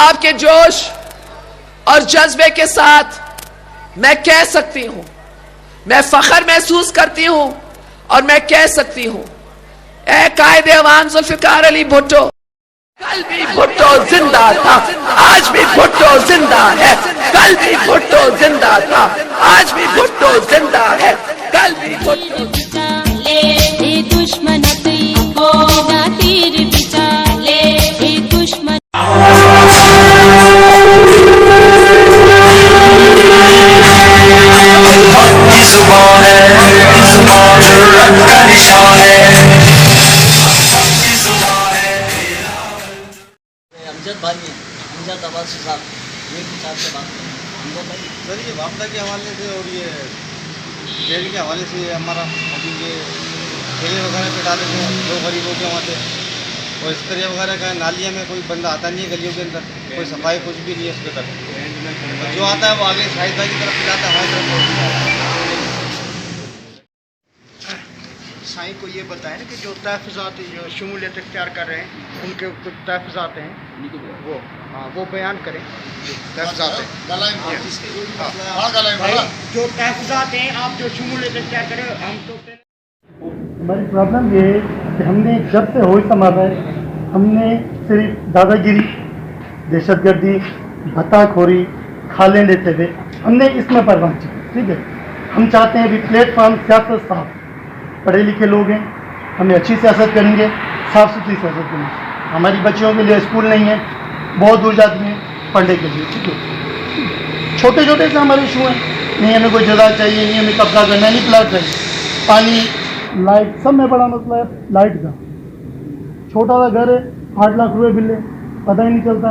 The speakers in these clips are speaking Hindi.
आपके जोश और जज्बे के साथ मैं कह सकती हूं, मैं फख्र महसूस करती हूं और मैं कह सकती हूं, ए कायदे अवान जुल्फिकार अली भुट्टो, कल भी भुट्टो जिंदा था, आज भी भुट्टो जिंदा है। कल भी भुट्टो जिंदा था, आज भी भुट्टो जिंदा है। कल भी भुट्टो दुश्मन तीर बिचाले दुश्मन अमजद भाई हैं, अमजद अब्बासी साहब, ये भी साहब से बात करें। अमजद भाई सर, ये वापदा के हवाले से और ये डेयरी के हवाले से हमारा अभी ये ठेले वगैरह पे डाले थे लोग गरीबों के वहाँ से, और स्प्रे वगैरह का नालियाँ में कोई बंदा आता नहीं है गलियों के अंदर, कोई सफाई कुछ भी नहीं है उसके तरफ। जो आता है वो आगे शाहिद भाई की तरफ पिलाता है, हमारी तरफ। साईं को ये बताएं कि जो तहफ़्फ़ुज़ात जो शमूलियत इख्तियार कर रहे हैं उनके कुछ तहफ़्फ़ुज़ात हैं वो बयान करें। तहफ़्फ़ुज़ात जो तहफ़्फ़ुज़ात हैं आप जो शमूलियत इख्तियार करें, हम तो हमारी प्रॉब्लम ये है कि हमने जब से होश संभाला है हमने सिर्फ दादागिरी, दहशतगर्दी, भत्ताखोरी, खाले लेते हुए हमने इसमें परवान चुके। ठीक है, हम चाहते हैं अभी प्लेटफॉर्म सियासत साफ, पढ़े लिखे लोग हैं, हमें अच्छी सियासत करेंगे, साफ़ सुथरी सियासत करेंगे। हमारी बच्चियों के लिए स्कूल नहीं है, बहुत दूर जाती हैं पढ़ने के लिए। ठीक है, छोटे छोटे से हमारे इशू हैं, नहीं हमें कोई जगह चाहिए, नहीं हमें कब्जा करना, नहीं प्लाट चाहिए, पानी, लाइट, सब में बड़ा मसला है लाइट का। छोटा सा घर है, 8 लाख रुपए बिल है, पता ही नहीं चलता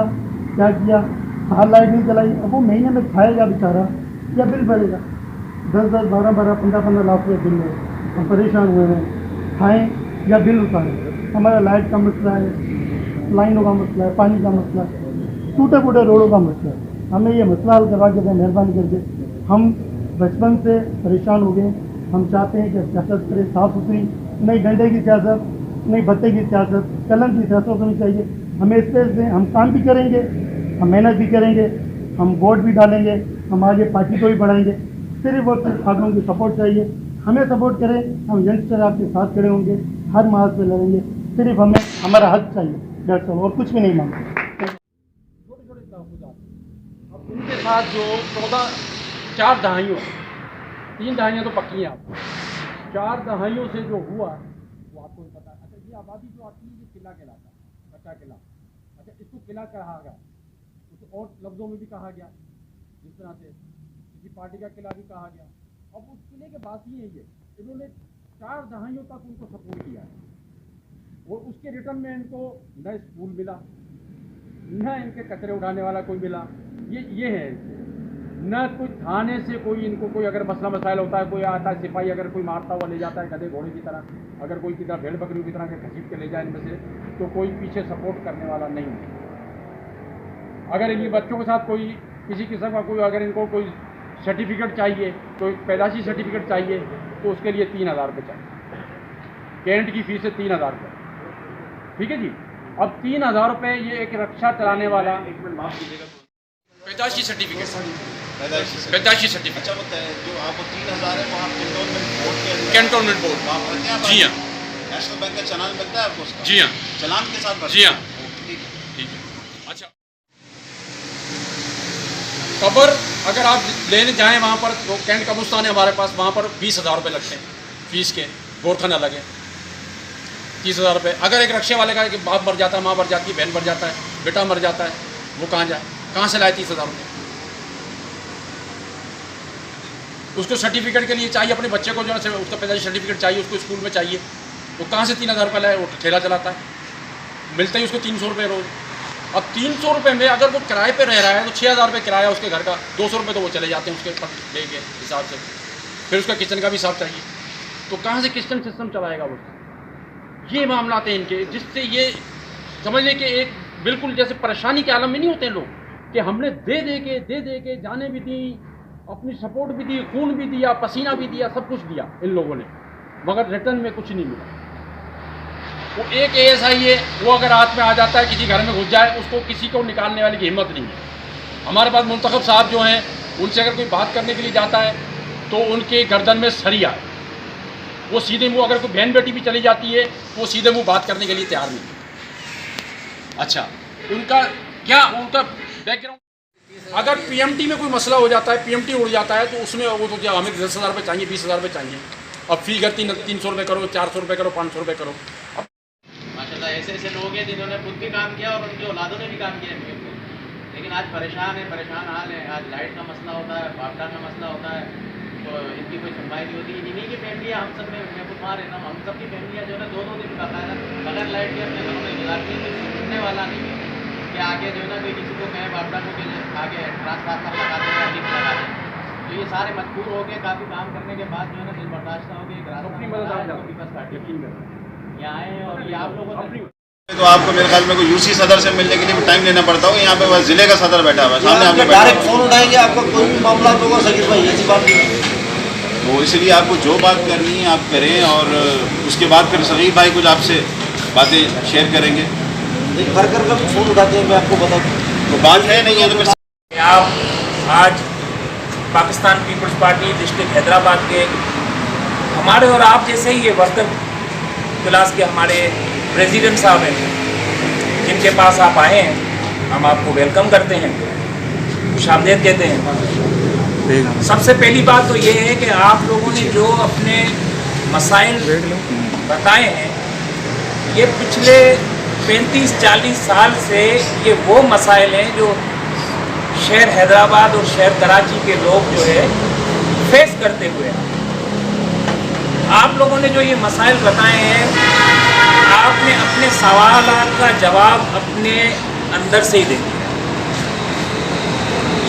क्या किया, साल लाइट नहीं चलाई। अब वो महीने में खाएगा बेचारा या बिल भरेगा? 10-10, 12-12, 15-15 लाख रुपये बिल है। हम परेशान हुए हैं, खाएँ या बिल उतारें। हमारा लाइट का मसला है, लाइनों का मसला है, पानी का मसला है, टूटे फूटे रोडों का मसला है। हमें ये मसला हल करवा के दें मेहरबानी करके। हम बचपन से परेशान हो गए, हम चाहते हैं कि सियासत करें साफ़ सुथरी, नहीं डंडे की सियासत, नहीं भत्ते की सियासत, कलम की सियासत होनी चाहिए। हमें स्पेस दें, हम काम भी करेंगे, हम मेहनत भी करेंगे, हम वोट भी डालेंगे, हम आगे पार्टी को भी बढ़ाएंगे। सिर्फ और सिर्फ आप लोगों की सपोर्ट चाहिए, हमें सपोर्ट करें, हम यंगस्टर आपके साथ खड़े होंगे, हर मार्च पे लड़ेंगे। सिर्फ हमें हमारा हक चाहिए, डेट्स ऑल, और कुछ भी नहीं मांगते। छोटे छोटे अब उनके साथ जो 4 दहाइयों, 3 दहाइयाँ तो पक्की हैं आपको, 4 दहाइयों से जो हुआ वो आपको पता है। अच्छा, ये आबादी जो आती है ये किला कहलाता है, कच्चा किला। अच्छा, इसको किला कहा गया, कुछ और लफ्ज़ों में भी कहा गया, जिस तरह से किसी पार्टी का किला भी कहा गया। अब उस किले के बात ही है, इन्होंने 4 दहाइयों तक उनको सपोर्ट किया है, और उसके रिटर्न में इनको न स्कूल मिला, न इनके कचरे उठाने वाला कोई मिला। ये है, न कोई थाने से कोई इनको कोई अगर मसला मसाइल होता है, कोई आता है सिपाही अगर कोई मारता हुआ ले जाता है गधे घोड़े की तरह, अगर कोई की तरह भेड़ बकरी की तरह के घसीट के ले जाए इनमें से, तो कोई पीछे सपोर्ट करने वाला नहीं है। अगर इनके बच्चों के साथ कोई किसी किस्म का कोई अगर इनको कोई सर्टिफिकेट चाहिए, कोई पैदाशी सर्टिफिकेट चाहिए, तो उसके लिए 3000 रुपये चाहिए। कैंट की फीस है 3000 रुपये। ठीक है जी, अब 3000 रुपये ये एक रक्षा चलाने वाला, पैदाशी सर्टिफिकेट, पैदाशी सर्टिफिकेट। अच्छा, बताएं जो आपको 3000 है वहाँ कैंटोनमेंट बोर्ड, जी हाँ, नेशनल बैंक का चालान बनता है आपको उसका? जी हाँ, चालान के साथ? जी हाँ, ठीक है। अच्छा, कब्र अगर आप लेने जाएं वहाँ पर, तो कैंट कब्रिस्तान है हमारे पास, वहाँ पर 20,000 रुपये लगते हैं फीस के, गोरखन अलग है, 30,000 रुपये। अगर एक रक्षे वाले का कि बाप मर जाता है, माँ मर जाती है, बहन मर जाता है, बेटा मर जाता है, वो कहाँ जाए, कहाँ से लाए 30,000 रुपये? उसको सर्टिफिकेट के लिए चाहिए, अपने बच्चे को जो है उसका पैदाइशी सर्टिफिकेट चाहिए, उसको स्कूल में चाहिए, वो कहाँ से 3000 रुपये लाए? वो ठेला चलाता है, मिलता ही उसको 300 रुपये रोज़। अब 300 रुपये में अगर वो किराए पे रह रहा है तो 6000 रुपये किराया उसके घर का, 200 रुपये तो वो चले जाते हैं उसके डे के हिसाब से, फिर उसका किचन का भी हिसाब चाहिए, तो कहाँ से किचन सिस्टम चलाएगा वो? ये मामला थे इनके, जिससे ये समझ लें कि एक बिल्कुल जैसे परेशानी के आलम में नहीं होते हैं लोग, कि हमने दे दे के जाने भी दी, अपनी सपोर्ट भी दी, खून भी दिया, पसीना भी दिया, सब कुछ दिया इन लोगों ने, मगर रिटर्न में कुछ नहीं मिला। वो एक ASI है, वो अगर हाथ में आ जाता है, किसी घर में घुस जाए, उसको किसी को निकालने वाले की हिम्मत नहीं है। हमारे पास मुंतखब साहब जो हैं, उनसे अगर कोई बात करने के लिए जाता है तो उनके गर्दन में सरिया है, वो सीधे मुँह, अगर कोई बहन बेटी भी चली जाती है वो सीधे मुँह बात करने के लिए तैयार नहीं। अच्छा, उनका बैकग्राउंड, अगर PMT में कोई मसला हो जाता है, PMT उड़ जाता है, तो उसमें वो तो क्या हमें 10,000 रुपये चाहिए, 20,000 रुपये चाहिए। अब फी करती 300 रुपये करो, 400 रुपये करो, 500 रुपये करो। माशाल्लाह ऐसे लोग हैं जिन्होंने खुद भी काम किया और उनके औलादों ने भी काम किया है, लेकिन आज परेशान हाल है। आज लाइट का मसला होता है, बापटा का मसला होता है, तो इनकी कोई सुनवाई नहीं होती। इन्हीं की फैमिलियाँ, हम सब में महबूबार है ना, हम सब की फैमिलियाँ जो है ना 2-2 दिन बाकायदा बगैर लाइट के अपने घरों में गुजारती है। सुनने वाला नहीं है कि आगे जो है ना कोई किसी को कहें बापटा को कि आगे ट्रांसफार्मर लगा दें या लिफ्ट लगा दें। तो ये सारे मजबूर हो गए, काफ़ी काम करने के बाद जो है ना दिल बर्दाश्त हो गए, अपनी मदद आप यहाँ आए हैं और ये आप लोगों ने तो आपको मेरे ख्याल में कोई यूसी सदर से मिलने के लिए भी टाइम लेना पड़ता होगा। यहाँ पे बस जिले का सदर बैठा हुआ है सामने, आपके डायरेक्ट फोन उठाएंगे, आपका कोई भी मामला होगा सकीर भाई, ऐसी बात नहीं। तो इसलिए आपको जो बात करनी है आप करें, और उसके बाद फिर सगीर भाई कुछ आपसे बातें शेयर करेंगे। घर घर का फोन उठाते हैं, मैं आपको बता दूँ, तो बात है नहीं है तो फिर आप आज Pakistan peoples Party district Hyderabad के हमारे और आप जैसे ही ये वर्कर क्लास के हमारे प्रेसिडेंट साहब हैं, जिनके पास आप आए हैं, हम आपको वेलकम करते हैं, खुशामदीद कहते हैं। सबसे पहली बात तो ये है कि आप लोगों ने जो अपने मसाइल बताए हैं, ये पिछले 35-40 साल से ये वो मसाइल हैं जो शहर हैदराबाद और शहर कराची के लोग जो है फेस करते हुए हैं। आप लोगों ने जो ये मसाइल बताए हैं, आपने अपने सवालात का जवाब अपने अंदर से ही दे दिया।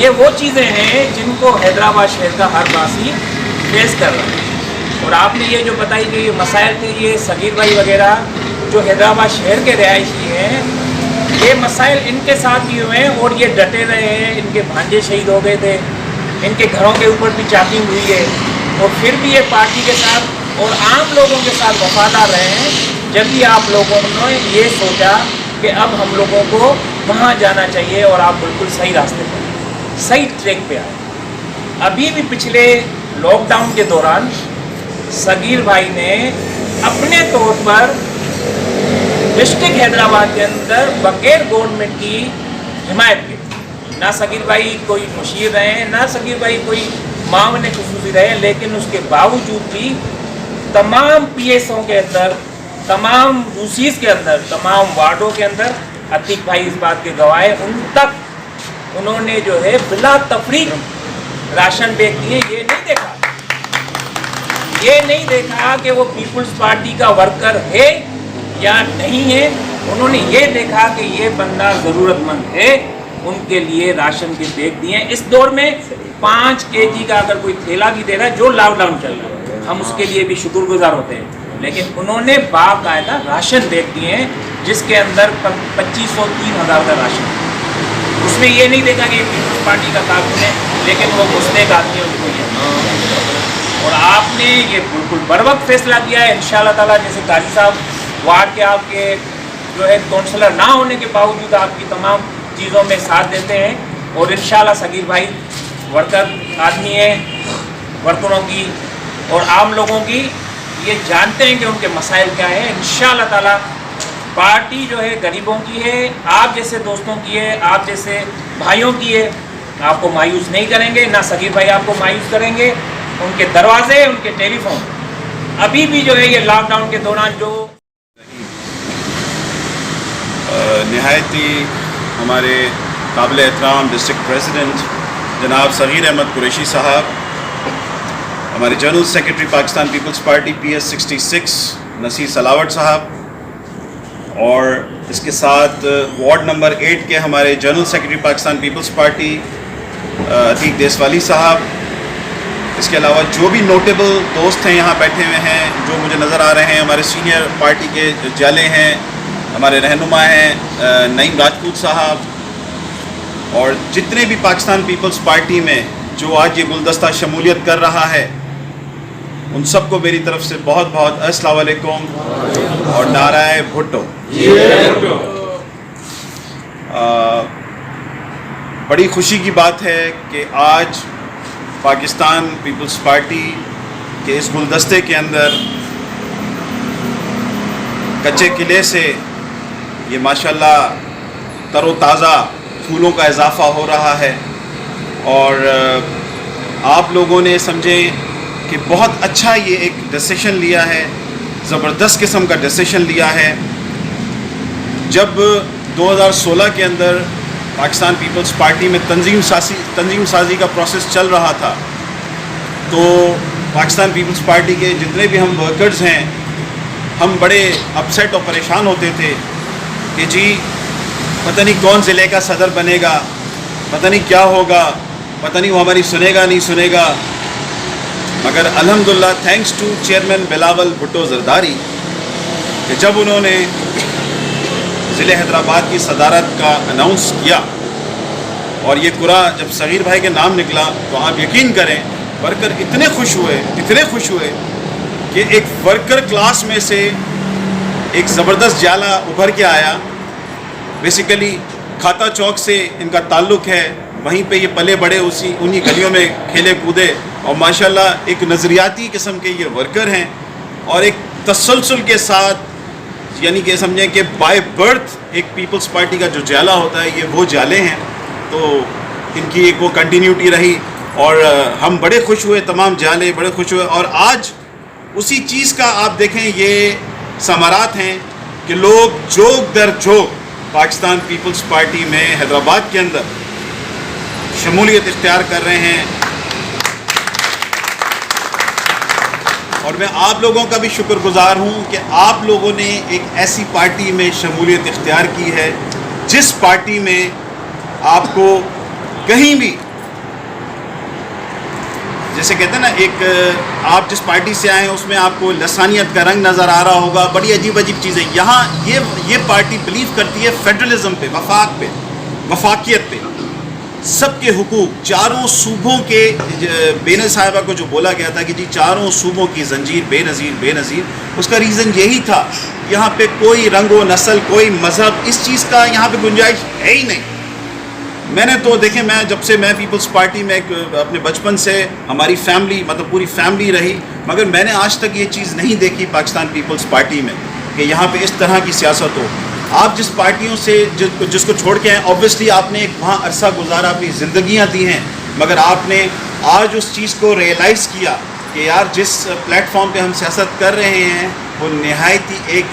ये वो चीज़ें हैं जिनको हैदराबाद शहर का हर वासी फेस कर रहा है। और आपने ये जो बताई कि ये मसाइल थे, ये सगीर भाई वगैरह जो हैदराबाद शहर के रिहायशी हैं, ये मसाइल इनके साथ भी हुए हैं और ये डटे रहे हैं। इनके भांजे शहीद हो गए थे, इनके घरों के ऊपर भी चैकिंग हुई है, और फिर भी ये पार्टी के साथ और आम लोगों के साथ वफादार रहे हैं। जब भी आप लोगों ने ये सोचा कि अब हम लोगों को वहाँ जाना चाहिए, और आप बिल्कुल सही रास्ते पर, सही ट्रैक पे आए। अभी भी पिछले लॉकडाउन के दौरान सगीर भाई ने अपने तौर पर डिस्ट्रिक्ट हैदराबाद के अंदर बगैर गवर्नमेंट की हिमायत की, ना सगीर भाई कोई मुशीर रहे, ना सगीर भाई कोई मामले खुसूसी रहे, लेकिन उसके बावजूद भी तमाम PSOं के अंदर, तमाम यूसीज़ के अंदर, तमाम वार्डों के अंदर, अतीक भाई इस बात के गवाह हैं, उन तक उन्होंने जो है बिला तफरीक राशन बैग दिए। ये नहीं देखा कि वो पीपल्स पार्टी का वर्कर है या नहीं है। उन्होंने ये देखा कि ये बंदा ज़रूरतमंद है, उनके लिए राशन के बैग दिए। इस दौर में 5 kg का अगर कोई थैला भी दे रहा है, जो लॉकडाउन चल रहा है, हम उसके लिए भी शुक्रगुजार होते हैं, लेकिन उन्होंने बाकायदा राशन बैग दिए हैं, जिसके अंदर 2500-3000 का राशन। उसमें ये नहीं देखा कि पीपल्स पार्टी का कानून है, लेकिन वो मुस्तैद आदमी है, उनको ये। और आपने ये बिल्कुल बर वक्त फैसला किया है। इंशाअल्लाह ताला, जैसे काजी साहब वार्ड के आपके जो है काउंसलर ना होने के बावजूद आपकी तमाम चीज़ों में साथ देते हैं, और इंशाअल्लाह सगीर भाई वर्कर आदमी है, वर्करों की और आम लोगों की ये जानते हैं कि उनके मसाइल क्या है। इंशाअल्लाह ताला पार्टी जो है गरीबों की है, आप जैसे दोस्तों की है, आप जैसे भाइयों की है। आपको मायूस नहीं करेंगे, ना सगीर भाई आपको मायूस करेंगे। उनके दरवाजे, उनके टेलीफोन अभी भी जो है ये लॉकडाउन के दौरान जो नहायत ही हमारे काबिल एहतराम डिस्ट्रिक्ट प्रेसिडेंट जनाब सगीर अहमद कुरैशी साहब, हमारे general secretary Pakistan peoples Party PS 66 Naseer Salawat साहब, और इसके साथ वार्ड नंबर 8 के हमारे general secretary Pakistan peoples Party Atiq Deswali साहब। इसके अलावा जो भी नोटेबल दोस्त हैं यहाँ बैठे हुए हैं, जो मुझे नज़र आ रहे हैं, हमारे सीनियर पार्टी के जाले हैं, हमारे रहनुमा हैं नईम राजपूत साहब, और जितने भी पाकिस्तान पीपल्स पार्टी में जो आज ये गुलदस्ता शमूलियत कर रहा है, उन सबको मेरी तरफ से बहुत बहुत अस्सलाम वालेकुम और नाराए भुट्टो। बड़ी खुशी की बात है कि आज पाकिस्तान पीपल्स पार्टी के इस गुलदस्ते के अंदर कच्चे किले से ये माशाल्लाह तरोताज़ा फूलों का इजाफ़ा हो रहा है और आप लोगों ने समझें कि बहुत अच्छा ये एक डिसीशन लिया है, ज़बरदस्त किस्म का डिसीशन लिया है। जब 2016 के अंदर पाकिस्तान पीपल्स पार्टी में तंजीम साजी का प्रोसेस चल रहा था तो पाकिस्तान पीपल्स पार्टी के जितने भी हम वर्कर्स हैं हम बड़े अपसेट और परेशान होते थे कि जी पता नहीं कौन ज़िले का सदर बनेगा, पता नहीं क्या होगा, पता नहीं वो हमारी सुनेगा नहीं सुनेगा। मगर अल्हम्दुलिल्लाह thanks to chairman Bilawal Bhutto Zardari कि जब उन्होंने ज़िले हैदराबाद की सदारत का अनाउंस किया और ये कुरा जब सगीर भाई के नाम निकला तो आप यकीन करें वर्कर इतने खुश हुए कि एक वर्कर क्लास में से एक ज़बरदस्त जाला उभर के आया। बेसिकली खाता चौक से इनका ताल्लुक़ है, वहीं पे ये पले बड़े उन्हीं गलियों में खेले कूदे और माशाल्लाह एक नज़रियाती किस्म के ये वर्कर हैं और एक तसलसल के साथ यानी कि समझें कि बाय बर्थ एक पीपल्स पार्टी का जो जाला होता है ये वो जाले हैं। तो इनकी एक वो कंटिन्यूटी रही और हम बड़े खुश हुए, तमाम जाले बड़े खुश हुए। और आज उसी चीज़ का आप देखें ये समारात हैं कि लोग जोग दर जोग पाकिस्तान पीपल्स पार्टी में हैदराबाद के अंदर शमूलियत इख्तियार कर रहे हैं और मैं आप लोगों का भी शुक्रगुजार हूं कि आप लोगों ने एक ऐसी पार्टी में शमूलियत इख्तियार की है जिस पार्टी में आपको कहीं भी जैसे कहते हैं ना एक आप जिस पार्टी से आए हैं उसमें आपको लसानियत का रंग नज़र आ रहा होगा, बड़ी अजीब अजीब चीज़ें। यहाँ ये पार्टी बिलीव करती है फेडरलिज्म पे, वफाकियत पे, सबके हुकूक। चारों सूबों के बेनज़ीर साहिबा को जो बोला गया था कि जी चारों सूबों की जंजीर बेनज़ीर, उसका रीज़न यही था। यहाँ पे कोई रंग व नस्ल, कोई मज़हब, इस चीज़ का यहाँ पे गुंजाइश है ही नहीं। मैंने तो देखें, जब से मैं पीपल्स पार्टी में अपने बचपन से हमारी फैमिली मतलब पूरी फैमिली रही, मगर मैंने आज तक ये चीज़ नहीं देखी पाकिस्तान पीपल्स पार्टी में कि यहाँ पे इस तरह की सियासत हो। आप जिस पार्टियों से जिसको छोड़ के हैं, ऑब्वियसली आपने एक वहाँ अरसा गुजारा, अपनी ज़िंदगियाँ दी हैं, मगर आपने आज उस चीज़ को रियलाइज़ किया कि यार जिस प्लेटफॉर्म पे हम सियासत कर रहे हैं वो नहायत ही एक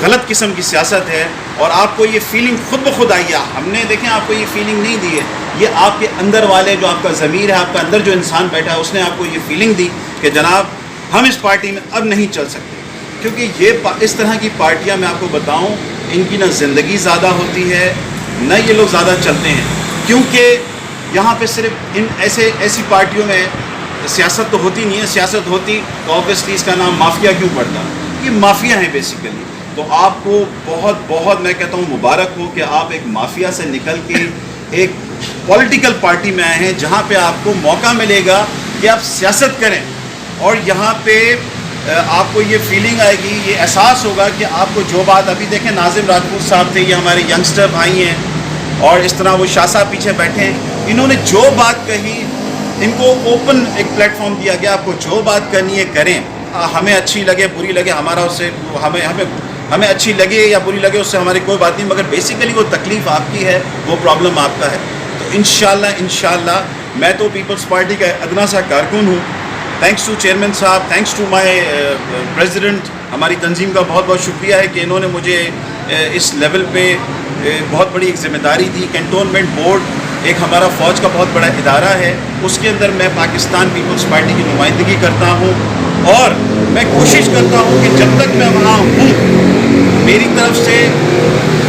गलत किस्म की सियासत है और आपको ये फीलिंग खुद ब खुद आई है। हमने देखें आपको ये फीलिंग नहीं दी है, ये आपके अंदर वाले जो आपका ज़मीर है, आपका अंदर जो इंसान बैठा है, उसने आपको ये फीलिंग दी कि जनाब हम इस पार्टी में अब नहीं चल सकते। क्योंकि ये इस तरह की पार्टियां मैं आपको बताऊं, इनकी ना ज़िंदगी ज़्यादा होती है न ये लोग ज़्यादा चलते हैं। क्योंकि यहाँ पे सिर्फ इन ऐसी पार्टियों में सियासत तो होती नहीं है। सियासत होती तो ऑब्वियसली इसका नाम माफिया क्यों पड़ता। ये माफिया है बेसिकली। तो आपको बहुत बहुत मैं कहता हूँ मुबारक हो कि आप एक माफिया से निकल के एक पॉलिटिकल पार्टी में आए हैं जहाँ पे आपको मौका मिलेगा कि आप सियासत करें और यहाँ पे आपको ये फीलिंग आएगी, ये एहसास होगा कि आपको जो बात अभी देखें नाजिम राजपूत साहब थे, ये हमारे यंगस्टर भाई हैं और इस तरह वो शाह साहब पीछे बैठे हैं, इन्होंने जो बात कही इनको ओपन एक प्लेटफॉर्म दिया गया, आपको जो बात करनी है करें, हमें अच्छी लगे बुरी लगे हमारा उससे हमें अच्छी लगे या बुरी लगे उससे हमारी कोई बात नहीं, मगर बेसिकली वो तकलीफ़ आपकी है, वो प्रॉब्लम आपका है। तो इंशाल्लाह मैं तो पीपल्स पार्टी का अदना सा कारकुन हूँ। थैंक्स टू चेयरमैन साहब, थैंक्स टू माय प्रेसिडेंट, हमारी तंजीम का बहुत बहुत शुक्रिया है कि इन्होंने मुझे इस लेवल पे बहुत बड़ी एक ज़िम्मेदारी दी। कैंटोनमेंट बोर्ड एक हमारा फ़ौज का बहुत बड़ा इदारा है, उसके अंदर मैं पाकिस्तान पीपल्स पार्टी की नुमाइंदगी करता हूँ और मैं कोशिश करता हूँ कि जब तक मैं वहाँ हूँ मेरी तरफ से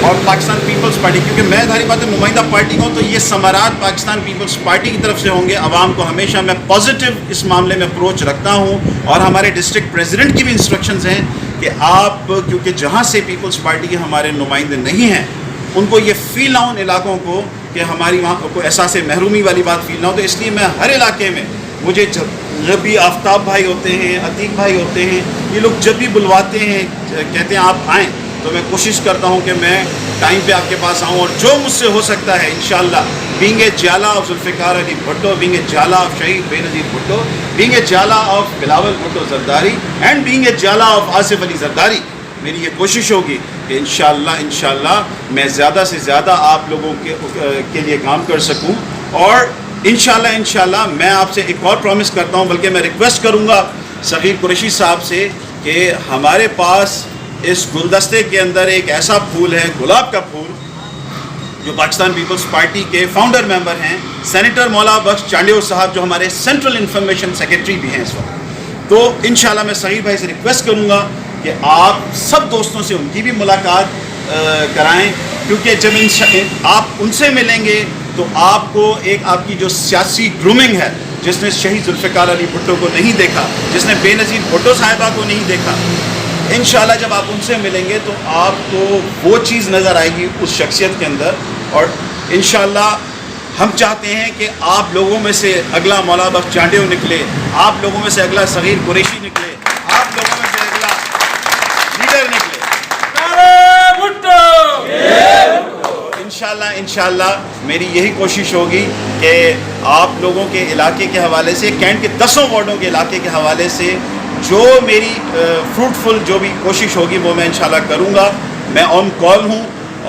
और पाकिस्तान पीपल्स पार्टी, क्योंकि मैं सारी बातें नुमाइंदा पार्टी का हूँ, तो ये समारात पाकिस्तान पीपल्स पार्टी की तरफ से होंगे। आवाम को हमेशा मैं पॉजिटिव इस मामले में अप्रोच रखता हूँ और हमारे डिस्ट्रिक्ट प्रेसिडेंट की भी इंस्ट्रक्शंस हैं कि आप, क्योंकि जहाँ से पीपल्स पार्टी के हमारे नुमाइंदे नहीं हैं उनको ये फील ना हो उन इलाकों को कि हमारी वहाँ को एहसास महरूमी वाली बात फील ना हो, तो इसलिए मैं हर इलाके में मुझे जब भी आफ्ताब भाई होते हैं, अतीक भाई होते हैं, ये लोग जब भी बुलवाते हैं, कहते हैं आप आएँ, तो मैं कोशिश करता हूँ कि मैं टाइम पे आपके पास आऊँ और जो मुझसे हो सकता है इंशाअल्लाह, बीइंग ए जाला of Zulfikar Ali Bhutto, being a जाला of Shaheed Benazir Bhutto, being a जाला of Bilawal Bhutto Zardari and being a जाला ऑफ आसिफ अली ज़रदारी, मेरी ये कोशिश होगी कि इंशाअल्लाह मैं ज़्यादा से ज़्यादा आप लोगों के लिए काम कर सकूँ। और इंशाअल्लाह मैं आपसे एक और प्रॉमिस करता हूँ, बल्कि मैं रिक्वेस्ट करूँगा सग़ीर कुरैशी साहब से कि हमारे पास इस गुलदस्ते के अंदर एक ऐसा फूल है, गुलाब का फूल, जो पाकिस्तान पीपल्स पार्टी के फाउंडर मेंबर हैं सेनेटर मौला बख्श चांडियो साहब, जो हमारे सेंट्रल इंफॉर्मेशन सेक्रेटरी भी हैं इस वक्त। तो इंशाल्लाह मैं सग़ीर भाई से रिक्वेस्ट करूँगा कि आप सब दोस्तों से उनकी भी मुलाकात कराएं, क्योंकि जब आप उनसे मिलेंगे तो आपको एक आपकी जो सियासी ग्रूमिंग है, जिसने शहीद जुल्फ़िकार अली भुट्टो को नहीं देखा, जिसने बेनज़ीर भुट्टो साहिबा को नहीं देखा, इंशाल्लाह जब आप उनसे मिलेंगे तो आपको वो चीज़ नज़र आएगी उस शख्सियत के अंदर। और इंशाल्लाह हम चाहते हैं कि आप लोगों में से अगला मौला बख्श चांडियो निकले, आप लोगों में से अगला सग़ीर कुरैशी निकले, आप लोगों में से अगला लीडर निकले। इंशाल्लाह मेरी यही कोशिश होगी कि आप लोगों के इलाके के हवाले से, कैंट के 10 वार्डों के इलाके के हवाले से जो मेरी फ्रूटफुल जो भी कोशिश होगी वो मैं इंशाल्लाह करूँगा। मैं ऑन कॉल हूँ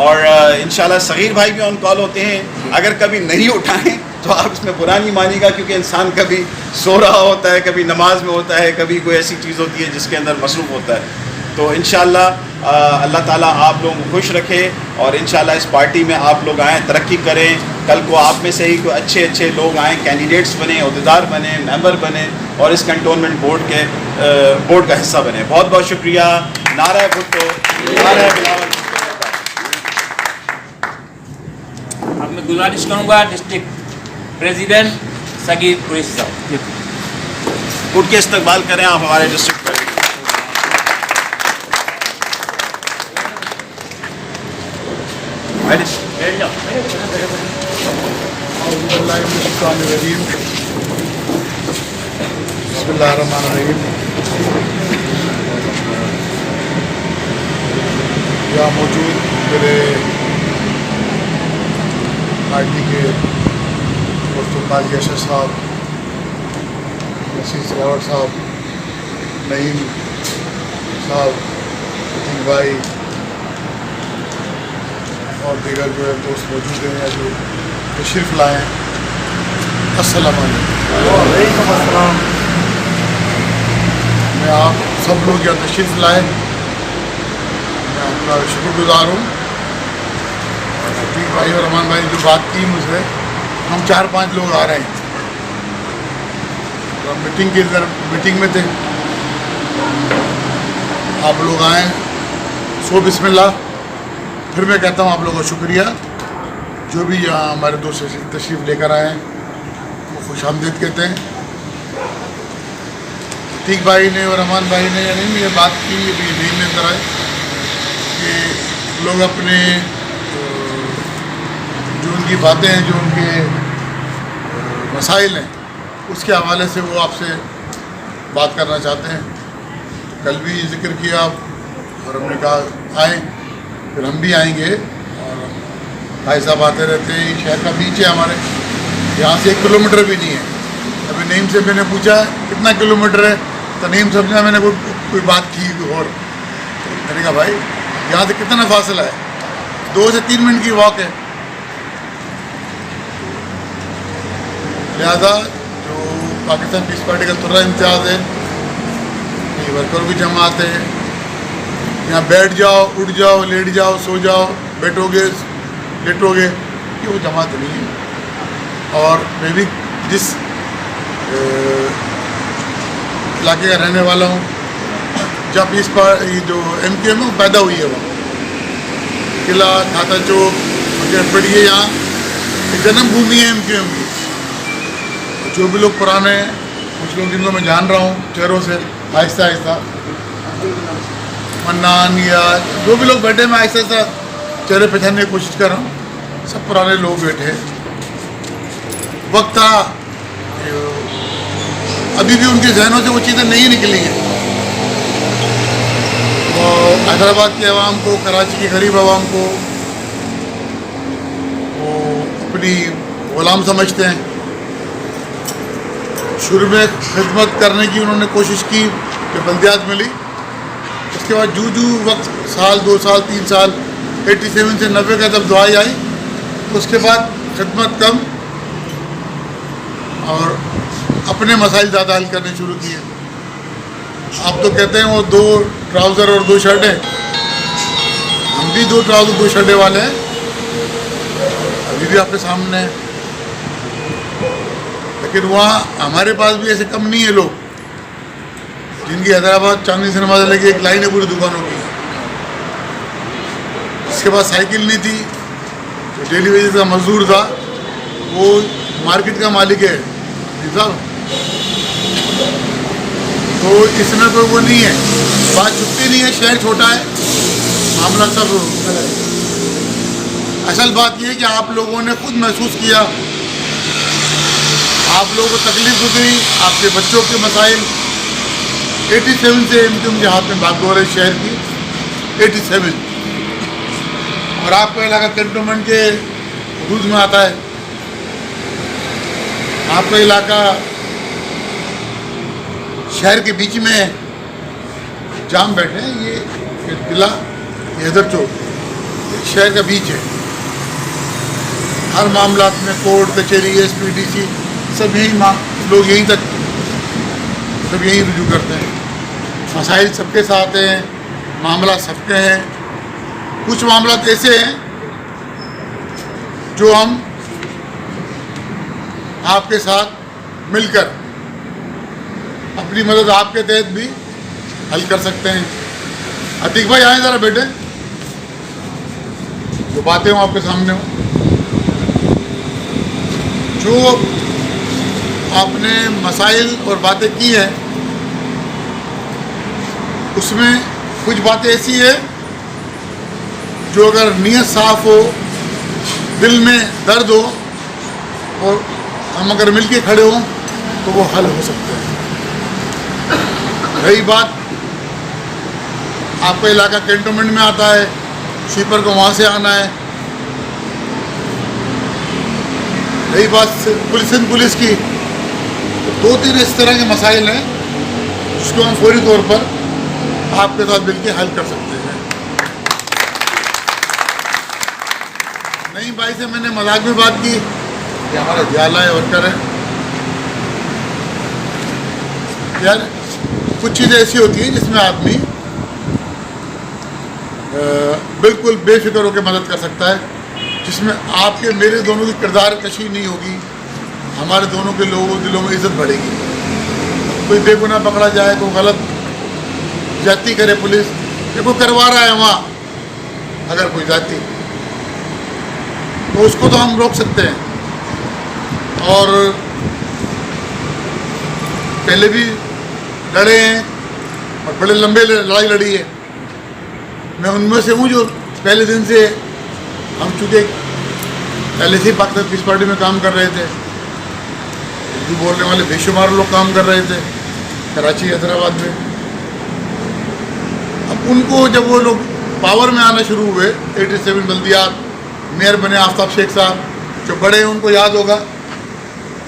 और इंशाल्लाह सग़ीर भाई भी ऑन कॉल होते हैं। अगर कभी नहीं उठाएं तो आप इसमें बुरा नहीं मानिएगा, क्योंकि इंसान कभी सो रहा होता है, कभी नमाज में होता है, कभी कोई ऐसी चीज़ होती है जिसके अंदर मसरूफ़ होता है। तो इंशाल्लाह अल्लाह ताला आप लोगों को खुश रखे और इंशाल्लाह इस पार्टी में आप लोग आएँ, तरक्की करें। कल को आप में से ही कोई अच्छे लोग आएँ, कैंडिडेट्स बने, अहदेदार बने, मेंबर बने और इस कंटोनमेंट बोर्ड का हिस्सा बने। बहुत बहुत शुक्रिया। नारा भुट्टो, नारा बिलावल। अब मैं गुजारिश करूँगा डिस्ट्रिक्ट प्रेसिडेंट सग़ीर कुरैशी साहब उठ के इस्तकबाल करें आप हमारे डिस्ट्रिक्ट प्रेसिडेंट। बिस्मिल्लाहिर्रहमानिर्रहीम। यहाँ मौजूद मेरे पार्टी के दोस्तों काजी अशर साहब, नसीर सरावट साहब, नईम साहब, अतीक भाई और दीगर जो है दोस्त मौजूद हैं या जो तशरीफ़ लाए हैं, अस्सलाम वालेकुम। मैं आप सब लोग यहाँ तशरीफ़ लाए, मैं आपका शुक्रगुज़ार हूँ। अतीक भाई और अमान भाई ने जो बात की मुझसे, हम 4-5 लोग आ रहे हैं, तो मीटिंग में थे, आप लोग आए, सो बिस्मिल्लाह। फिर मैं कहता हूँ आप लोगों का शुक्रिया, जो भी यहाँ हमारे दोस्त तशरीफ़ लेकर आए हैं वो खुशामदीद कहते हैं। अतीक भाई ने और अमान भाई ने यानी ये बात की, अभी नींद में अंदर आए कि लोग अपने जो उनकी बातें हैं, जो उनके मसाइल हैं, उसके हवाले से वो आपसे बात करना चाहते हैं। तो कल भी जिक्र किया और हमने कहा आएँ, फिर हम भी आएंगे। और भाई साहब आते रहते हैं, शहर का बीच है हमारे, यहाँ से 1 किलोमीटर भी नहीं है। अभी नईम से मैंने पूछा कितना किलोमीटर है, तो नईम समझा मैंने कोई बात की और तो मैंने कहा भाई यहाँ से कितना फासला है, 2 से 3 मिनट की वॉक है। लिहाजा जो पाकिस्तान पीस पार्टी का तुर्रा इम्तियाज़ है, ये वर्कर की जमात है, यहाँ बैठ जाओ, उठ जाओ, लेट जाओ, सो जाओ, बैठोगे, लेटोगे, ये वो जमात नहीं है। और मैं भी जिस इलाके का रहने वाला हूँ, जब इस पर ये जो MQ में पैदा हुई है, वहाँ किला खाता चौक पड़ी है, यहाँ जन्मभूमि है MQ की। जो भी लोग पुराने कुछ लोग जिनको मैं जान रहा हूँ चेहरों से, आहिस्ता आहिस्ता मन्नान या जो भी लोग बैठे, मैं आहिस्ता आहिस्ता चेहरे पहचानने की कोशिश कर रहा हूँ। सब पुराने लोग बैठे। वक्त था अभी भी उनके जहनों से वो चीज़ें नहीं निकली हैं। और हैदराबाद के अवाम को, कराची की गरीब आवाम को वो अपनी गुलाम समझते हैं। शुरू में खिदमत करने की उन्होंने कोशिश की जब बल्दियात मिली, उसके बाद जू वक्त साल 2 साल 3 साल 87 से 90 का जब दुआई आई, उसके बाद खिदमत कम और अपने मसाइल ज़्यादा हल करने शुरू किए। आप तो कहते हैं वो 2 ट्राउज़र और 2 शर्टें, हम भी 2 ट्राउज़र 2 शर्टें वाले हैं, अभी भी आपके सामने है। लेकिन वहाँ हमारे पास भी ऐसे कम नहीं है लोग जिनकी हैदराबाद चांदनी सिनेमा से लेके एक लाइन है पूरी दुकानों की। इसके बाद साइकिल नहीं थी, जो डेली वेजेस का मजदूर था वो मार्केट का मालिक है साहब, तो इसमें कोई वो नहीं है, बात छुट्टी नहीं है, शहर छोटा है, मामला सब असल बात यह है कि आप लोगों ने खुद महसूस किया, आप लोगों को तकलीफ गुजरी, आपके बच्चों के मसाइल 87 से उनके हाथ में भागदौड़ है शहर की 87, और आपका इलाका कैंटोनमेंट के हदूद में आता है। आपका इलाका शहर के बीच में है, जाम बैठे हैं, ये किला ये हैदर चौक शहर का बीच है। हर मामला में कोर्ट कचहरी SPDC सब यही लोग यहीं तक सब यहीं रुजू करते हैं। मसाइल सबके साथ हैं, मामला सबके हैं। कुछ मामला ऐसे हैं जो हम आपके साथ मिलकर अपनी मदद आपके तहत भी हल कर सकते हैं। अतीक भाई आए ज़रा बेटे, जो बातें हों आपके सामने हो, जो आपने मसाइल और बातें की हैं उसमें कुछ बातें ऐसी है जो अगर नीयत साफ हो, दिल में दर्द हो और हम अगर मिलके खड़े हों तो वो हल हो सकते हैं। रही बात आपका इलाका कैंटोनमेंट में आता है, स्वीपर को वहाँ से आना है। रही बात पुलिस की, तो 2-3 इस तरह के मसाइल हैं जिसको हम फौरी तौर पर आपके साथ मिलकर हल कर सकते हैं। नई भाई से मैंने मजाक में बात की कि हमारे दियाला है वर्कर है यार, कुछ चीज़ें ऐसी होती हैं जिसमें आदमी बिल्कुल बेफिक्र होकर मदद कर सकता है, जिसमें आपके मेरे दोनों की किरदार कशी नहीं होगी, हमारे दोनों के लोगों दिलों में इज्जत बढ़ेगी। कोई बेगुनाह पकड़ा जाए, कोई गलत जाति करे पुलिस, या कोई करवा रहा है वहाँ अगर कोई जाति, तो उसको तो हम रोक सकते हैं। और पहले भी लड़े हैं और बड़े लंबे लड़ाई लड़ी है। मैं उनमें से हूँ जो पहले दिन से, हम चूँकि पहले से पाकिस्तान पीस पार्टी में काम कर रहे थे, उर्दू बोलने वाले बेशुमार लोग काम कर रहे थे कराची हैदराबाद में। अब उनको जब वो लोग पावर में आना शुरू हुए 87 बल्दियात, मेयर बने आफ्ताब शेख साहब, जो बड़े हैं उनको याद होगा,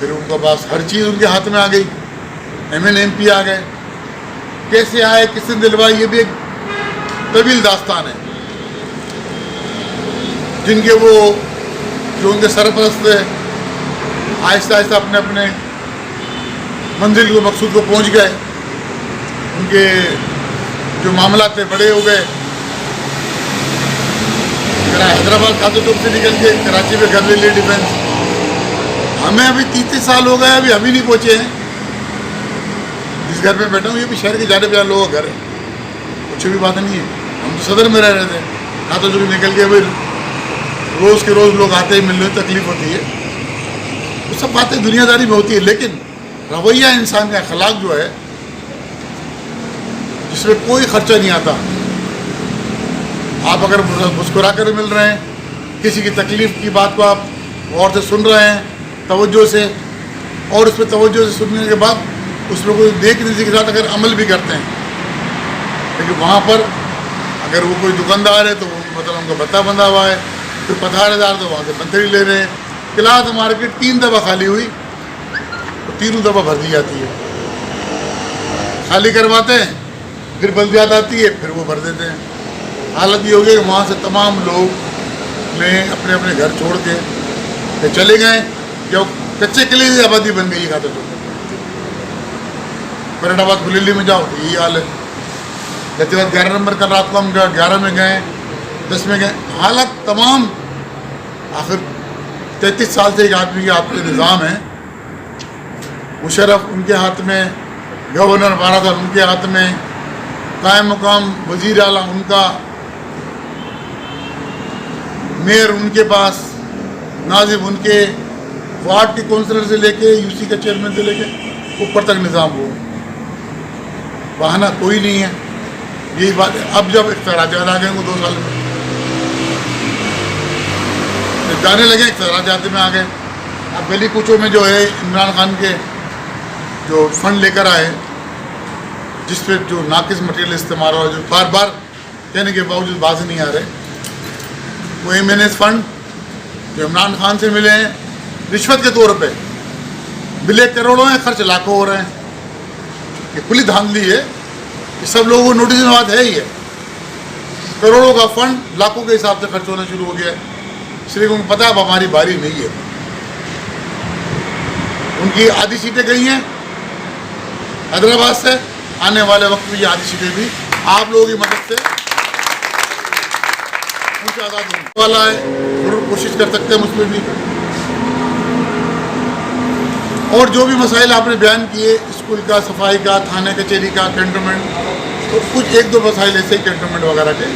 फिर उनको बस हर चीज़ उनके हाथ में आ गई, MLA MP आ गए, कैसे आए किसने दिलवाई, ये भी एक तवील दास्तान है। जिनके वो जो उनके सरपरस्त थे आहिस्ता आहिस्ता अपने अपने मंजिल को मकसूद को पहुंच गए, उनके जो मामला थे बड़े हो गए। हैदराबाद खाते तो से निकल के कराची में घर ले लिए डिफेंस, हमें अभी 30 साल हो गए, अभी हम ही नहीं पहुँचे हैं। जिस घर में बैठा हूँ ये भी शहर के जाने पे लोगों का घर है, कुछ भी बात नहीं है। हम तो सदर में रह रहे थे, खाते तो निकल के भाई रोज़ के रोज़ लोग आते ही मिलने में तकलीफ होती है, वो सब बातें दुनियादारी में होती है। लेकिन रवैया इंसान का अखलाक जो है, जिसमें कोई खर्चा नहीं आता, आप अगर मुस्कुरा कर मिल रहे हैं, किसी की तकलीफ़ की बात को आप गौर से सुन रहे हैं तवज्जो से, और उस पर तवज्जो से सुनने के बाद उसमें कोई नेक नीति के साथ अगर अमल भी करते हैं, लेकिन वहाँ पर अगर वो कोई दुकानदार है तो मतलब उनका भत्ता बंधा हुआ है, फिर पठारेदार तो वहाँ से मंत्री ले रहे हैं। क्लास मार्केट 3 दफ़ा खाली हुई तो 3 दफ़ा भर दी जाती है, खाली करवाते हैं, फिर बल्दियात आती है, फिर वो भर देते हैं। हालत ये हो गई कि वहाँ से तमाम लोग ने अपने अपने घर छोड़ के चले गए, जब कच्चे किले की आबादी बन गई है। खाते तो फरीदाबाद खुलेली में जाओ तो यही हाल है। लतीबाद 11 नंबर का रात को हम 11 में गए, 10 में गए, हालत तमाम। आखिर 33 साल से एक आदमी के हाथ में निज़ाम है, मुशर्रफ उनके हाथ में, गवर्नर 12 साल उनके हाथ में, कायम मुकाम वज़ीर आला उनका, मेयर उनके पास, नाजिब उनके, वार्ड के काउंसलर से लेके यूसी के चेयरमैन से लेके ऊपर तक निज़ाम हो, बहाना कोई नहीं है। यही बात है। अब जब इख्तियारात आ गए वो 2 साल में जाने लगे, इख्तियारात में आ गए। अब गली कूचों में जो है इमरान खान के जो फंड लेकर आए, जिस पे जो नाकिस मटेरियल इस्तेमाल हो, जो बार बार कहने के बावजूद बाज नहीं आ रहे, वो MNS फंड जो इमरान खान से मिले हैं रिश्वत के तौर पे, मिले करोड़ों हैं, खर्च लाखों हो रहे हैं। ये खुली धांधली है, ये सब लोगों को नोटिस में बात है ही है। करोड़ों का फंड लाखों के हिसाब से खर्च होना शुरू हो गया है, इसलिए उनको पता है अब हमारी बारी नहीं है। उनकी आधी सीटें गई हैं हैदराबाद से, आने वाले वक्त में ये आधी सीटें भी आप लोगों की मदद से उनसे आज़ाद होने वाला है। जरूर कोशिश कर सकते हैं मुझ पर भी। और जो भी मसाइल आपने बयान किए, स्कूल का, सफाई का, थाने कचहरी का, कैंटोनमेंट, तो कुछ 1-2 मसाइल ऐसे ही कैंटोनमेंट वगैरह के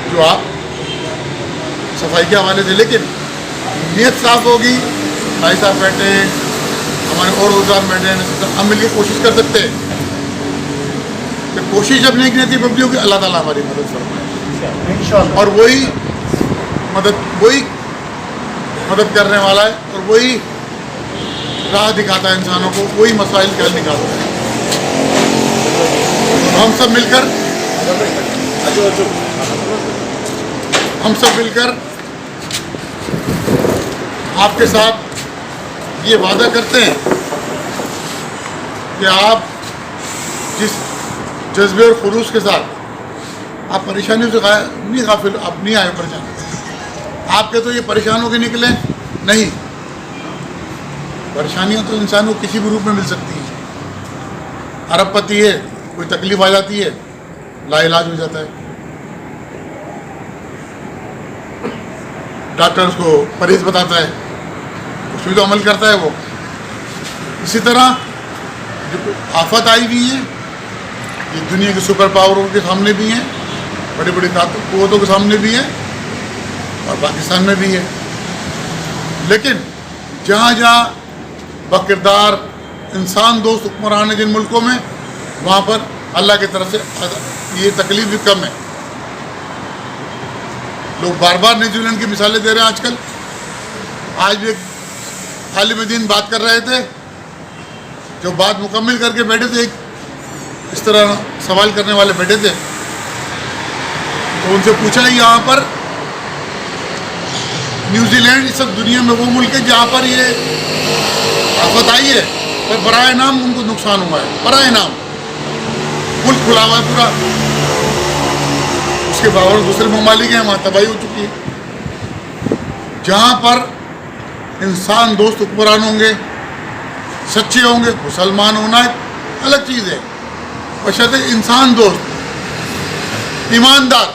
जो आप सफाई के हवाले से, लेकिन नीयत साफ होगी, भाई साहब बैठे हैं, हमारे और रोज़गार बैठे हैं, हम मिलकर कोशिश कर सकते हैं। कि कोशिश जब नहीं की थी पब्लिक होगी, अल्लाह ताला हमारी मदद फरमाए इंशाअल्लाह। और वही मदद करने वाला है, और वही राह दिखाता है इंसानों को, वही मसाइल का हल निकालता है। तो हम सब मिलकर आपके साथ ये वादा करते हैं कि आप जिस जज्बे और खुलूस के साथ आप परेशानियों से नहीं गाफिल, आप नहीं आए परेशान, आपके तो ये परेशान होकर निकले नहीं। परेशानियां तो इंसान को किसी भी रूप में मिल सकती हैं। अरबपति है, कोई तकलीफ आ जाती है, लाइलाज हो जाता है, डॉक्टर उसको परहेज बताता है, उसमें तो अमल करता है वो। इसी तरह जो आफत आई हुई है, ये दुनिया के सुपर पावरों के सामने भी हैं, बड़ी बड़ी ताकतों के सामने भी है, और पाकिस्तान में भी है। लेकिन जहाँ जहाँ बकिरदार इंसान दोस्त हुक्मरान है जिन मुल्कों में, वहाँ पर अल्लाह की तरफ से ये तकलीफ भी कम है। लोग बार बार न्यूजीलैंड की मिसालें दे रहे हैं आजकल। आज भी एक आलिम दीन बात कर रहे थे, जो बात मुकम्मल करके बैठे थे, इस तरह सवाल करने वाले बैठे थे, तो उनसे पूछा यहाँ पर न्यूजीलैंड इस सब दुनिया में वो मुल्क है जहाँ पर ये आफत आई है, पर बराए नाम उनको नुकसान हुआ है, बराए नाम मुल्क खुला हुआ है पूरा। उसके बावजूद दूसरे ममालिक हैं, वहाँ तबाही हो चुकी है। जहाँ पर इंसान दोस्त हुक्मरान होंगे, सच्चे होंगे, मुसलमान होना एक अलग चीज़ है, बशर्ते इंसान दोस्त, ईमानदार।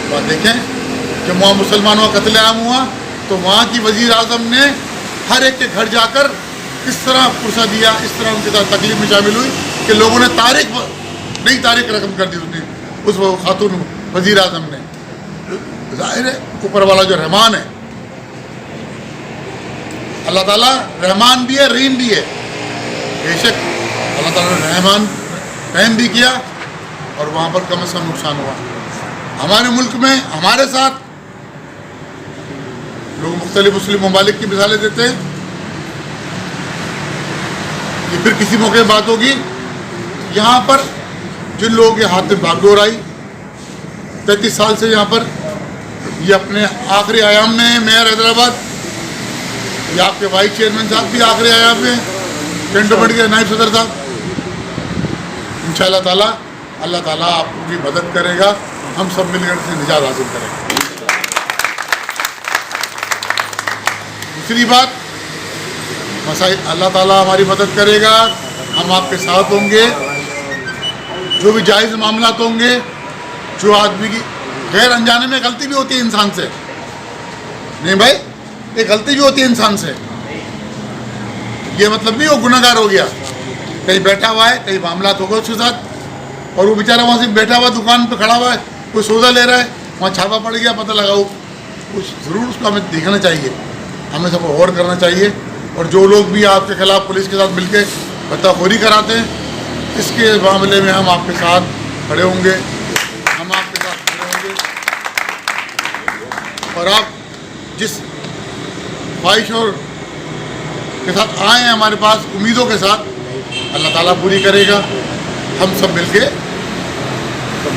बात देखें, जब वहाँ मुसलमानों का कत्लेआम हुआ तो वहाँ की वज़ीर आज़म ने हर एक के घर जाकर किस तरह पुरसा दिया, इस तरह उनके साथ तकलीफ में शामिल हुई कि लोगों ने नई तारीख रकम कर दी उसने, उस खातून वज़ीर आज़म ने। जाहिर है ऊपर वाला जो रहमान है, अल्लाह ताला रहमान भी है, रहीम भी है। बेशक अल्लाह ताला ने रहम भी किया और वहाँ पर कम से कम नुकसान हुआ। हमारे मुल्क में हमारे साथ लोग मुख्तलिफ मुस्लिम ममालिक की मिसालें देते हैं, ये फिर किसी मौके पर बात होगी। यहाँ पर जिन लोगों के हाथ में भागदौड़ आई, 33 साल से यहाँ पर ये अपने आखिरी आयाम में है। मेयर हैदराबाद, ये आपके वाइस चेयरमैन साहब भी आखिरी आयाम में, कैंटोनमेंट के नायब सदर साहब। इंशाअल्लाह ताला अल्लाह ताला आपकी मदद करेगा, हम सब मिलकर से निजात हासिल करेंगे। दूसरी बात, मसाइल अल्लाह ताला हमारी मदद करेगा, हम आपके साथ होंगे। जो भी जायज़ मामला होंगे, जो आदमी की गैर अनजाने में गलती भी होती है इंसान से, नहीं भाई, ये गलती भी होती है इंसान से, ये मतलब नहीं वो गुनहगार हो गया। कहीं बैठा हुआ है, कहीं मामला होगा उसके साथ, और वो बेचारा वहाँ से बैठा हुआ दुकान पे खड़ा हुआ है, कोई सौदा ले रहा है, वहाँ छापा पड़ गया, पता लगाओ, कुछ ज़रूर उसको हमें देखना चाहिए, हमें सबको गौर करना चाहिए। और जो लोग भी आपके खिलाफ पुलिस के साथ मिलकर बत्ताखोरी कराते हैं, इसके मामले में हम आपके साथ खड़े होंगे, हम आपके साथ खड़े होंगे। और आप जिस ख्वाहिश और के साथ आए हैं हमारे पास, उम्मीदों के साथ, अल्लाह ताला पूरी करेगा। हम सब मिलके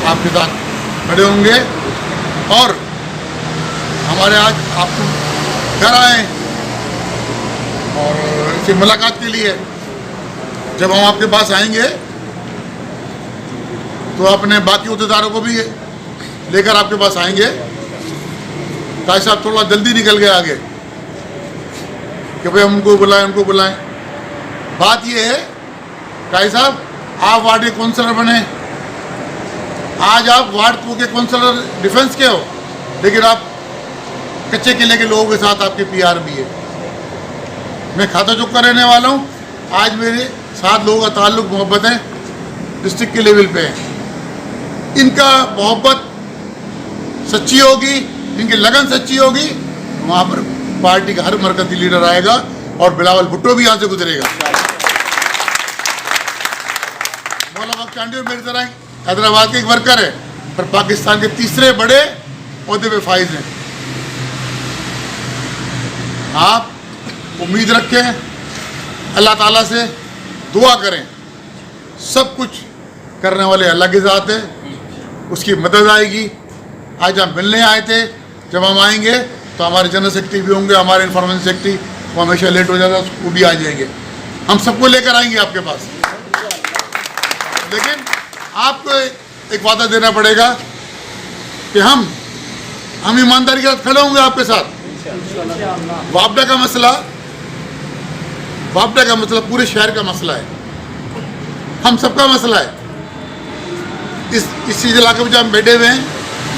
आपके साथ खड़े होंगे। और हमारे आज आप घर आए और इसी मुलाकात के लिए, जब हम आपके पास आएंगे तो अपने बाकी अहदेदारों को भी लेकर आपके पास आएंगे। ताकि साहब थोड़ा जल्दी निकल गए आगे कि भाई हम उनको बुलाएं। बात ये है काई साहब, आप वार्ड के काउंसलर बने, आज आप वार्ड के काउंसलर डिफेंस के हो, लेकिन आप कच्चे किले के लोगों के साथ आपके पीआर भी है। मैं खाता चौक का रहने वाला हूँ, आज मेरे 7 लोगों का ताल्लुक मोहब्बतें डिस्ट्रिक्ट के लेवल पे है। इनका मोहब्बत सच्ची होगी, इनकी लगन सच्ची होगी, वहाँ पर पार्टी का हर मरकजी लीडर आएगा और बिलावल भुट्टो भी यहाँ से गुजरेगा। मौला बख्श चांडी मेरी तरह हैदराबाद के एक वर्कर है, पर पाकिस्तान के तीसरे बड़े ओहदे पे फाइज हैं। आप उम्मीद रखें, अल्लाह ताला से दुआ करें, सब कुछ करने वाले अल्लाह की ज़ात है, उसकी मदद आएगी। आज हम मिलने आए थे, जब हम आएंगे तो हमारे जनरल सेक्रेटरी भी होंगे, हमारे इंफॉर्मेशन सेक्रेटरी, वो हमेशा लेट हो जाता है, वो भी आ जाएंगे, हम सबको लेकर आएंगे आपके पास। लेकिन आपको एक वादा देना पड़ेगा कि हम ईमानदारी के साथ खड़े होंगे आपके साथ। वापडा का मसला पूरे शहर का मसला है, हम सबका मसला है। इस इलाके में जब हम बैठे हुए हैं,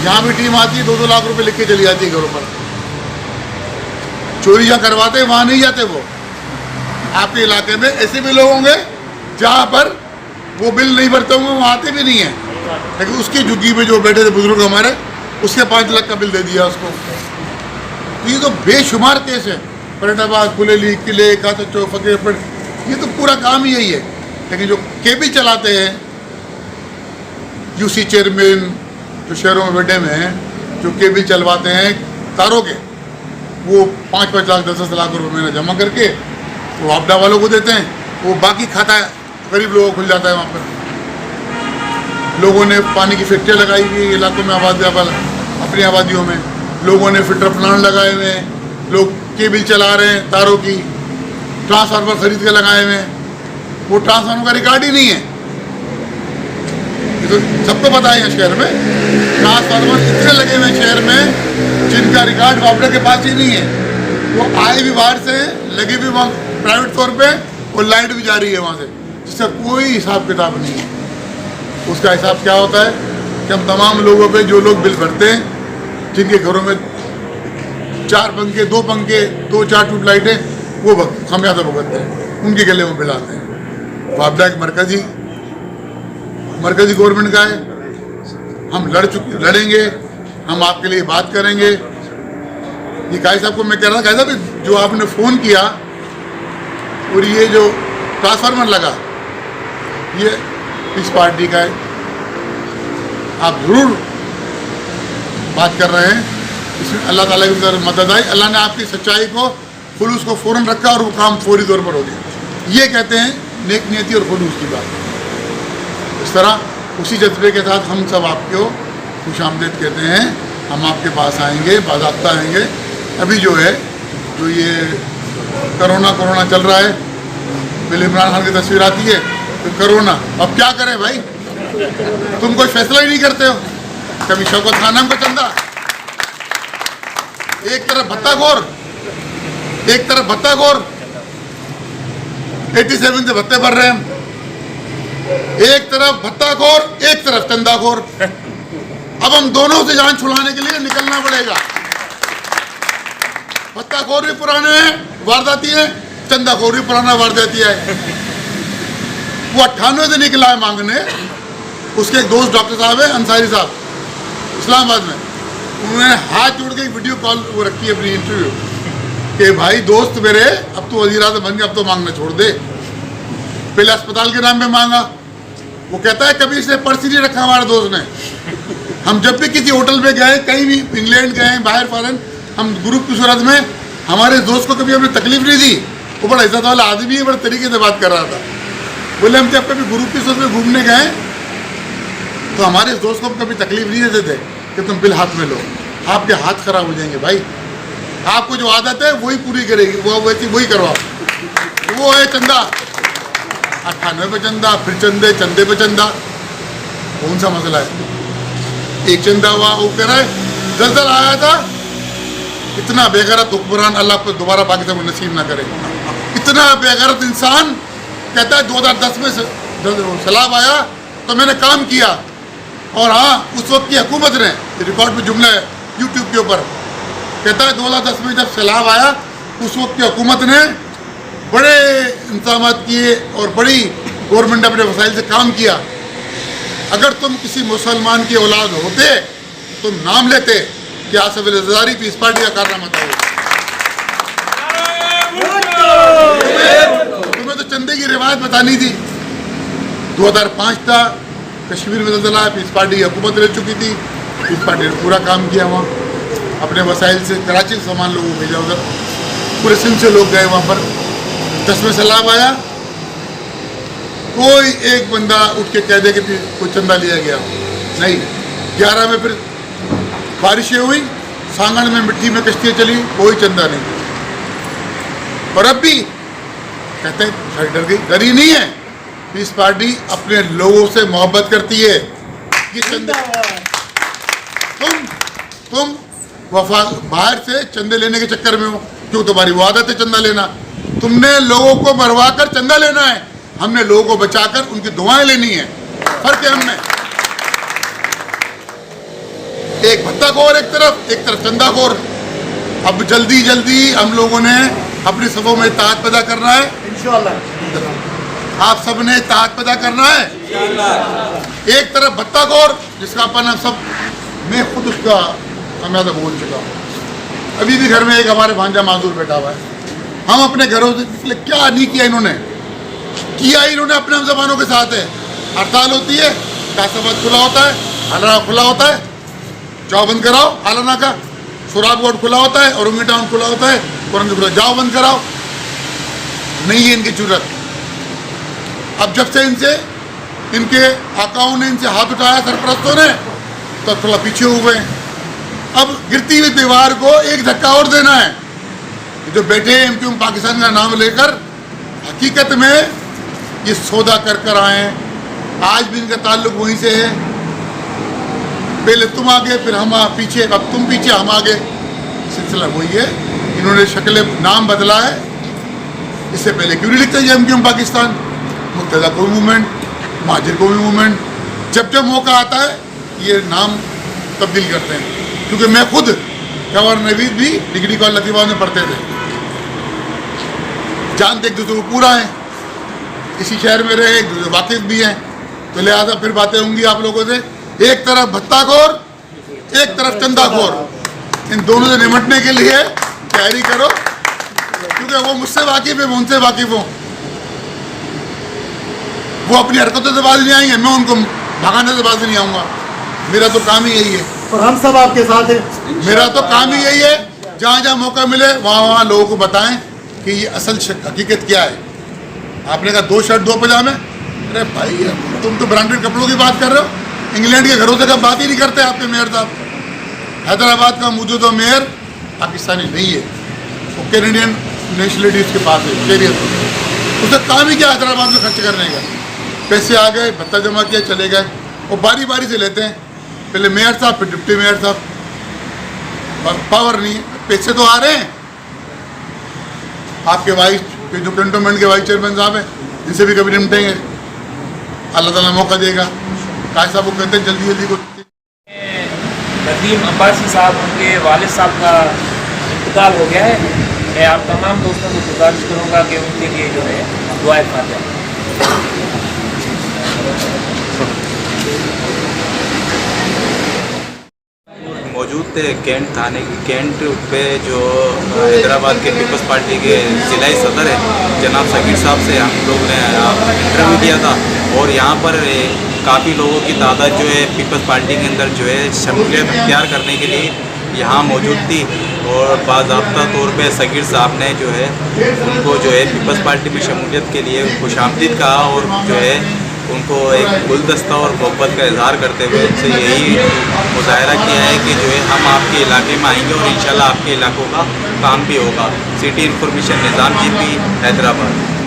यहाँ भी टीम आती है, 2-2 लाख रुपए लिख के चली जाती है घरों पर। चोरी जहाँ करवाते हैं वहाँ नहीं जाते वो। आपके इलाके में ऐसे भी लोग होंगे जहाँ पर वो बिल नहीं भरते होंगे, वहाँ आते भी नहीं है, लेकिन उसकी झुग्गी में जो बैठे थे बुजुर्ग हमारे, उसके 5 लाख का बिल दे दिया उसको। तो ये तो बेशुमार केस है, फरीदाबाद, कुलेली, किले, खाता चौक, फकीरपुर, ये तो पूरा काम ही यही है। लेकिन जो केबी चलाते हैं, यूसी चेयरमैन जो शहरों में बैठे हुए हैं, जो केबी चलवाते हैं तारों के, वो 5-5 लाख 10-10 लाख रुपए महीना जमा करके वो आपदा वालों को देते हैं, वो बाकी खाता गरीब लोगों को खुल जाता है। वहाँ पर लोगों ने पानी की फैक्ट्रियाँ लगाई हुई इलाकों में, अपनी आबादियों में लोगों ने फिल्टर प्लांट लगाए हुए हैं, लोग केबल चला रहे हैं तारों की, ट्रांसफार्मर खरीद के लगाए हुए हैं, वो ट्रांसफार्मर का रिकॉर्ड ही नहीं है। ये तो सबको पता है यहाँ शहर में ट्रांसफार्मर इतने लगे हुए शहर में जिनका रिकॉर्ड वापडा के पास ही नहीं है। वो आए भी बाहर से, लगे भी वहाँ प्राइवेट तौर पे, और लाइट भी जा रही है वहाँ से, जिसका कोई हिसाब किताब नहीं है। उसका हिसाब क्या होता है कि हम तमाम लोगों पे, जो लोग बिल भरते हैं, जिनके घरों में 4 पंखे, 2 पंखे, 2-4 ट्यूबलाइटें, वो खामियाजा भुगतते हैं, उनके गले में बिल आते हैं। वापडा एक मरकजी गवर्नमेंट का है, हम लड़ेंगे, हम आपके लिए बात करेंगे। ये काई साहब को मैं कह रहा था, कैसा भी जो आपने फ़ोन किया और ये जो ट्रांसफार्मर लगा, ये इस पार्टी का है, आप ज़रूर बात कर रहे हैं, इसमें अल्लाह ताला की तरफ मदद आई, अल्लाह ने आपकी सच्चाई को, खुलूस को फ़ौरन रखा और वो काम फौरी तौर पर हो गया। ये कहते हैं नेक नियति और खुलूस की बात है। इस तरह उसी जज्बे के साथ हम सब आपको खुशामदीद कहते हैं। हम आपके पास आएंगे, बाज़ाब्ता आएंगे। अभी जो है जो ये कोरोना चल रहा है, पहले इमरान खान की तस्वीर आती है तो कोरोना, अब क्या करें भाई, तुम कोई फैसला ही नहीं करते हो। कभी शौकत खानम को चंदा, एक तरफ भत्ताखोर 87 से भत्ते भर रहे हैं हम, एक तरफ भत्ताखोर एक तरफ चंदाखोर। अब हम दोनों से जान छुड़ाने के लिए निकलना पड़ेगा। भत्ताखोर भी पुराने हैं, वारदाती है, चंदाखोर भी पुराना वारदाती है। वो 98 से निकला है मांगने। उसके एक दोस्त डॉक्टर साहब है, अंसारी साहब, इस्लामाबाद में, उन्होंने हाथ जोड़ के एक वीडियो कॉल वो रखी है अपनी इंटरव्यू कि भाई दोस्त मेरे, अब तो वज़ीर आज़म बन गया, अब तो मांगना छोड़ दे। पहले अस्पताल के नाम पे मांगा। वो कहता है कभी इसने पर्स ही नहीं रखा हमारे दोस्त ने। हम जब भी किसी होटल में गए, कहीं भी इंग्लैंड गए, बाहर फॉरेन, हम ग्रुप की सूरत में, हमारे दोस्त को कभी हमने तकलीफ नहीं दी। वो बड़ा इज्जत वाला आदमी है, बड़े तरीके से बात कर रहा था। बोले हम जब कभी ग्रुप की सूरत में घूमने गए तो हमारे दोस्त को हम कभी तकलीफ नहीं देते थे कि तुम बिल हाथ में लो, आपके हाथ खराब हो जाएंगे भाई। आपको जो आदत है वही पूरी करेगी, वो वैसी वही करवाओ। वो है चंदा, 98 पे चंदा, फिर चंदे पे चंदा। कौन सा मसला है? एक चंदा हुआ, वो कह रहा है जल्जल आया था, इतना बेगैरत हुक्मरान अल्लाह को दोबारा पाकिस्तान को नसीब ना करे। इतना बेगैरत इंसान कहता है 2010 में सैलाब आया तो मैंने काम किया। और हाँ, उस वक्त की हुकूमत ने, रिकॉर्ड पे जुमला है यूट्यूब के ऊपर, कहता है 2010 में जब सैलाब आया उस वक्त की हुकूमत ने बड़े इंतजाम किए और बड़ी गवर्नमेंट अपने वसाइल से काम किया। अगर तुम किसी मुसलमान की औलाद होते तुम नाम लेते कि आसिफ अली ज़रदारी पीस पार्टी का कारनामा था। तुम्हें तो चंदे की रिवायत बतानी थी। 2005 था, कश्मीर में ज़लज़ला, पीस पार्टी की हुकूमत रह चुकी थी, पीस पार्टी ने पूरा काम किया वहाँ, अपने वसाइल से कराची से सामान लोगों को भेजा उधर, पूरे सिंध से लोग गए वहाँ पर। 10 में सैलाब आया, कोई एक बंदा उठ के कह दे कि कोई चंदा लिया गया नहीं। 11 में फिर बारिशें हुई, सांगण में मिट्टी में कश्तियाँ चली, कोई चंदा नहीं। और अब भी कहते हैं डर गई, डरी नहीं है। पीस पार्टी अपने लोगों से मोहब्बत करती है। ये चंदा तुम वफा बाहर से चंदे लेने के चक्कर में हो, क्यों? तुम्हारी वो आदत है चंदा लेना। तुमने लोगों को मरवा कर चंदा लेना है, हमने लोगों को बचाकर उनकी दुआएं लेनी है। फर्क है हमने। एक भत्ताखोर एक तरफ चंदाखोर। अब जल्दी हम लोगों ने अपनी सफों में इत्तेहाद पैदा करना है इंशाअल्लाह। आप सब ने इत्तेहाद पैदा करना है। एक तरफ भत्ताखोर जिसका अपन सब, मैं खुद उसका खामियाजा बोल चुका हूँ। अभी भी घर में एक हमारे भांजा माजूर बैठा हुआ है। हम अपने घरों से निकले, क्या नहीं किया इन्होंने अपने हम जबानों के साथ है। हड़ताल होती है, कासाबाद खुला होता है, हालाना खुला होता है, जाओ बंद कराओ हालाना का। सुराब रोड खुला होता है, औरंगी टाउन खुला होता है, औरंगी खुला, जाओ बंद कराओ। नहीं है इनकी जरूरत। अब जब से इनके आकाओं ने इनसे हाथ उठाया, सरपरस्तों ने, तो थोड़ा पीछे हो गए। अब गिरती हुई दीवार को एक धक्का और देना है। जो बैठे हैं क्यों पाकिस्तान का नाम लेकर, हकीकत में ये सौदा कर आए हैं। आज भी इनका ताल्लुक वहीं से है। पहले तुम आगे, फिर हम पीछे, अब तुम पीछे हम आगे, सिलसिला वही है। इन्होंने शक्ल नाम बदला है। इससे पहले क्यों नहीं लिखते हम क्यों पाकिस्तान? मुक्तदा को भी मूवमेंट, महाजिर को भी मूवमेंट, जब मौका आता है ये नाम तब्दील करते हैं। क्योंकि मैं खुद गवर्नर नवीद भी डिग्री कॉलेज लतीफ़ाबाद में पढ़ते थे, जानते एक दूसरे को पूरा है, इसी शहर में रहे, एक दूसरे वाकिफ भी हैं। तो लिहाजा फिर बातें होंगी आप लोगों से। एक तरफ भत्ताखोर, एक तरफ चंदाखोर। इन दोनों से निपटने के लिए तैयारी करो, क्योंकि वो मुझसे वाकिफ है, मैं उनसे वाकिफ हूँ। वो अपनी हरकतों से बाज नहीं आएंगे, मैं उनको भगाने से बाज नहीं आऊँगा। मेरा तो काम ही यही है, और हम सब आपके साथ हैं। मेरा तो काम ही यही है, जहाँ जहाँ मौका मिले वहाँ लोगों को बताएं कि ये असल हकीकत क्या है। आपने कहा 2 शर्ट 2 पजामे। अरे भाई तुम तो ब्रांडेड कपड़ों की बात कर रहे हो, इंग्लैंड के घरों से कब बात ही नहीं करते आपके मेयर साहब। हैदराबाद का मौजूदा मेयर पाकिस्तानी नहीं है, वो कैनेडियन नेशनलिटी उसके पास है, कैरियर उसने काम ही किया हैदराबाद में खर्च करने का। पैसे आ गए, भत्ता जमा किया, चले गए। वो बारी बारी से लेते हैं, पहले मेयर साहब फिर डिप्टी मेयर साहब। पावर नहीं है, पैसे तो आ रहे हैं। आपके वाइस के जो कैंटोनमेंट के वाइस चेयरमैन साहब हैं, जिनसे भी कभी निपटेंगे, अल्लाह ताला मौका देगा। कायद साहब को कहते हैं जल्दी जल्दी को। नदीम अब्बासी साहब, उनके वालिद साहब का इंतकाल हो गया है। मैं आप तमाम दोस्तों को गुजारिश करूँगा कि उनके लिए जो है दुआएं फातिहा। मौजूद थे कैंट थाने कैंट पे जो हैदराबाद के पीपल्स पार्टी के जिलाई सदर है जनाब सगीर साहब से हम लोग ने इंटरव्यू किया था। और यहाँ पर काफ़ी लोगों की तादाद जो है पीपल्स पार्टी के अंदर जो है शमूलियत अख्तियार करने के लिए यहाँ मौजूद थी। और बाज़ाब्ता तौर पे सगीर साहब ने जो है उनको जो है पीपल्स पार्टी में शमूलियत के लिए खुशामदीद कहा और जो है उनको एक गुलदस्ता और मोहब्बत का इजहार करते हुए उनसे यही मुजाहरा किया है कि जो है हम आपके इलाके में आएंगे और इंशाल्लाह आपके इलाकों का काम भी होगा। सिटी इंफॉर्मेशन निज़ाम GP हैदराबाद।